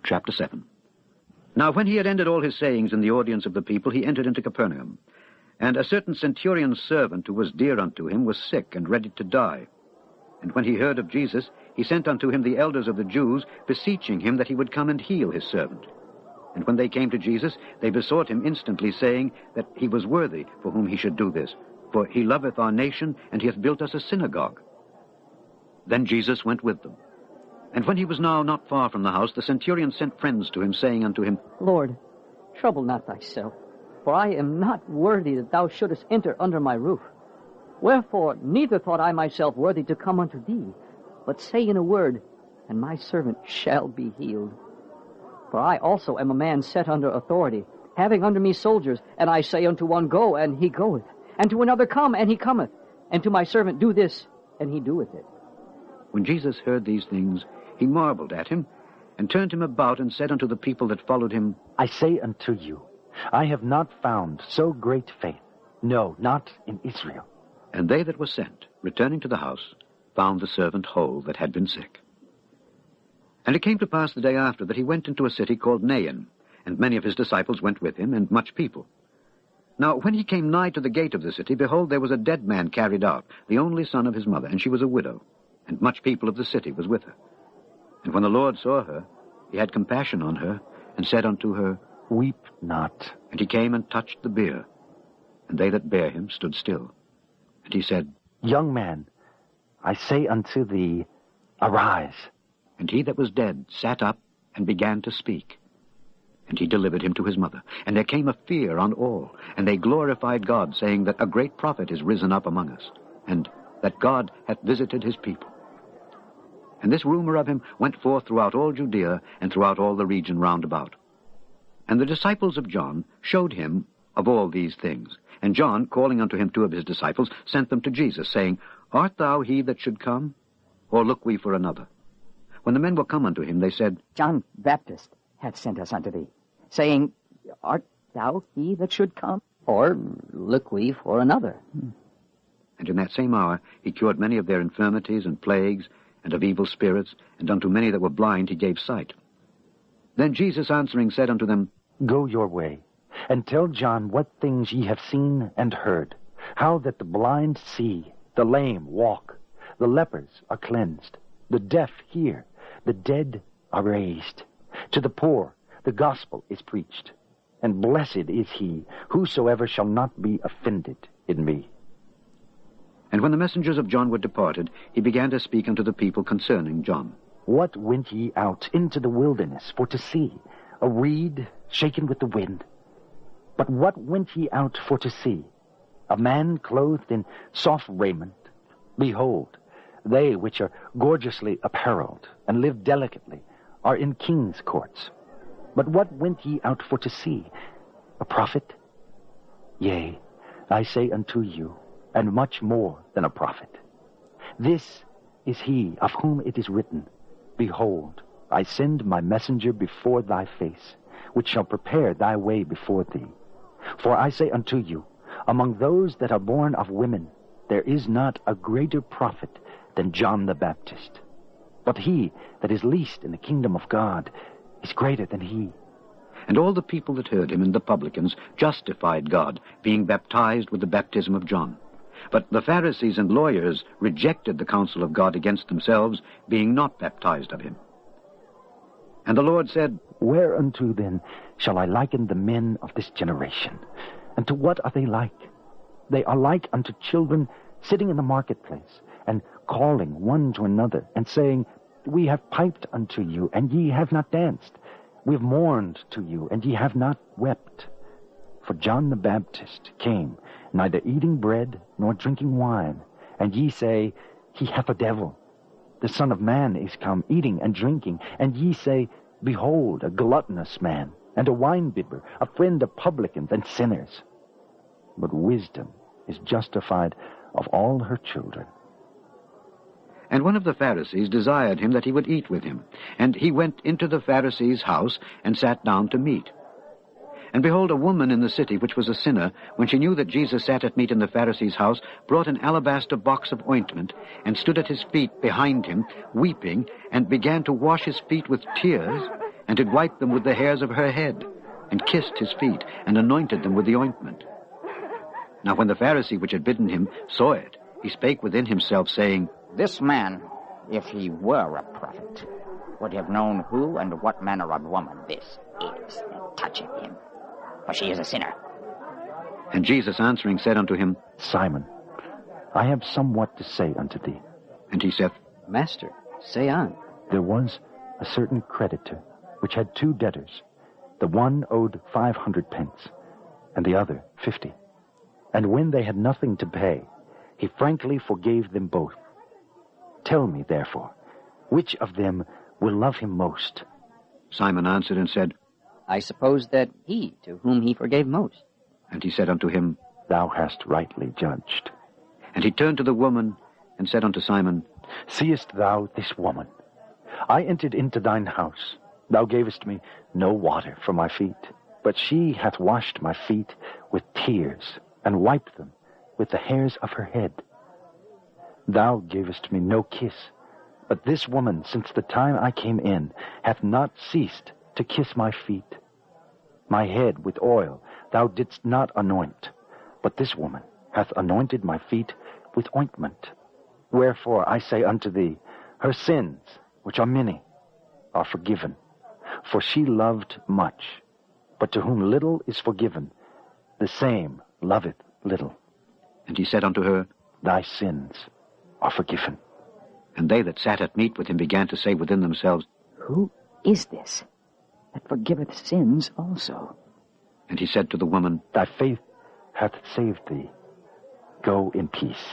Chapter 7. Now when he had ended all his sayings in the audience of the people, he entered into Capernaum. And a certain centurion's servant, who was dear unto him, was sick and ready to die. And when he heard of Jesus, he sent unto him the elders of the Jews, beseeching him that he would come and heal his servant. And when they came to Jesus, they besought him instantly, saying that he was worthy for whom he should do this. For he loveth our nation, and he hath built us a synagogue. Then Jesus went with them. And when he was now not far from the house, the centurion sent friends to him, saying unto him, Lord, trouble not thyself, for I am not worthy that thou shouldest enter under my roof. Wherefore neither thought I myself worthy to come unto thee, but say in a word, and my servant shall be healed. For I also am a man set under authority, having under me soldiers, and I say unto one, Go, and he goeth, and to another, Come, and he cometh, and to my servant, Do this, and he doeth it. When Jesus heard these things, he marveled at him, and turned him about, and said unto the people that followed him, I say unto you, I have not found so great faith, no, not in Israel. And they that were sent, returning to the house, found the servant whole that had been sick. And it came to pass the day after that he went into a city called Nain, and many of his disciples went with him, and much people. Now when he came nigh to the gate of the city, behold, there was a dead man carried out, the only son of his mother, and she was a widow, and much people of the city was with her. And when the Lord saw her, he had compassion on her, and said unto her, Weep not. And he came and touched the bier, and they that bare him stood still. And he said, Young man, I say unto thee, Arise. And he that was dead sat up, and began to speak. And he delivered him to his mother. And there came a fear on all, and they glorified God, saying that a great prophet is risen up among us, and that God hath visited his people. And this rumor of him went forth throughout all Judea, and throughout all the region round about. And the disciples of John showed him of all these things. And John, calling unto him 2 of his disciples, sent them to Jesus, saying, Art thou he that should come, or look we for another? When the men were come unto him, they said, John Baptist hath sent us unto thee, saying, Art thou he that should come, or look we for another? And in that same hour he cured many of their infirmities and plagues, and of evil spirits, and unto many that were blind he gave sight. Then Jesus answering said unto them, Go your way, and tell John what things ye have seen and heard, how that the blind see, the lame walk, the lepers are cleansed, the deaf hear, the dead are raised. To the poor the gospel is preached, and blessed is he whosoever shall not be offended in me. And when the messengers of John were departed, he began to speak unto the people concerning John. What went ye out into the wilderness for to see? A reed shaken with the wind? But what went ye out for to see? A man clothed in soft raiment? Behold, they which are gorgeously apparelled, and live delicately, are in king's courts. But what went ye out for to see? A prophet? Yea, I say unto you, and much more than a prophet. This is he of whom it is written, Behold, I send my messenger before thy face, which shall prepare thy way before thee. For I say unto you, among those that are born of women, there is not a greater prophet than John the Baptist. But he that is least in the kingdom of God is greater than he. And all the people that heard him and the publicans justified God, being baptized with the baptism of John. But the Pharisees and lawyers rejected the counsel of God against themselves, being not baptized of him. And the Lord said, Whereunto then shall I liken the men of this generation? And to what are they like? They are like unto children sitting in the marketplace, and calling one to another, and saying, We have piped unto you, and ye have not danced. We have mourned to you, and ye have not wept. For John the Baptist came, neither eating bread nor drinking wine, and ye say, He hath a devil. The Son of Man is come eating and drinking, and ye say, Behold, a gluttonous man, and a winebibber, a friend of publicans and sinners. But wisdom is justified of all her children. And one of the Pharisees desired him that he would eat with him. And he went into the Pharisee's house, and sat down to meat. And behold, a woman in the city, which was a sinner, when she knew that Jesus sat at meat in the Pharisee's house, brought an alabaster box of ointment, and stood at his feet behind him, weeping, and began to wash his feet with tears, and had wiped them with the hairs of her head, and kissed his feet, and anointed them with the ointment. Now when the Pharisee which had bidden him saw it, he spake within himself, saying, This man, if he were a prophet, would have known who and what manner of woman this is that toucheth him, for she is a sinner. And Jesus answering said unto him, Simon, I have somewhat to say unto thee. And he saith, Master, say on. There was a certain creditor which had 2 debtors. The one owed 500 pence, and the other 50. And when they had nothing to pay, he frankly forgave them both. Tell me, therefore, which of them will love him most? Simon answered and said, I suppose that he to whom he forgave most. And he said unto him, Thou hast rightly judged. And he turned to the woman, and said unto Simon, Seest thou this woman? I entered into thine house. Thou gavest me no water for my feet, but she hath washed my feet with tears, and wiped them with the hairs of her head. Thou gavest me no kiss, but this woman, since the time I came in, hath not ceased to kiss my feet. My head with oil thou didst not anoint, but this woman hath anointed my feet with ointment. Wherefore I say unto thee, her sins, which are many, are forgiven. For she loved much, but to whom little is forgiven, the same loveth little. And he said unto her, Thy sins are forgiven. And they that sat at meat with him began to say within themselves, Who is this that forgiveth sins also? And he said to the woman, Thy faith hath saved thee. Go in peace.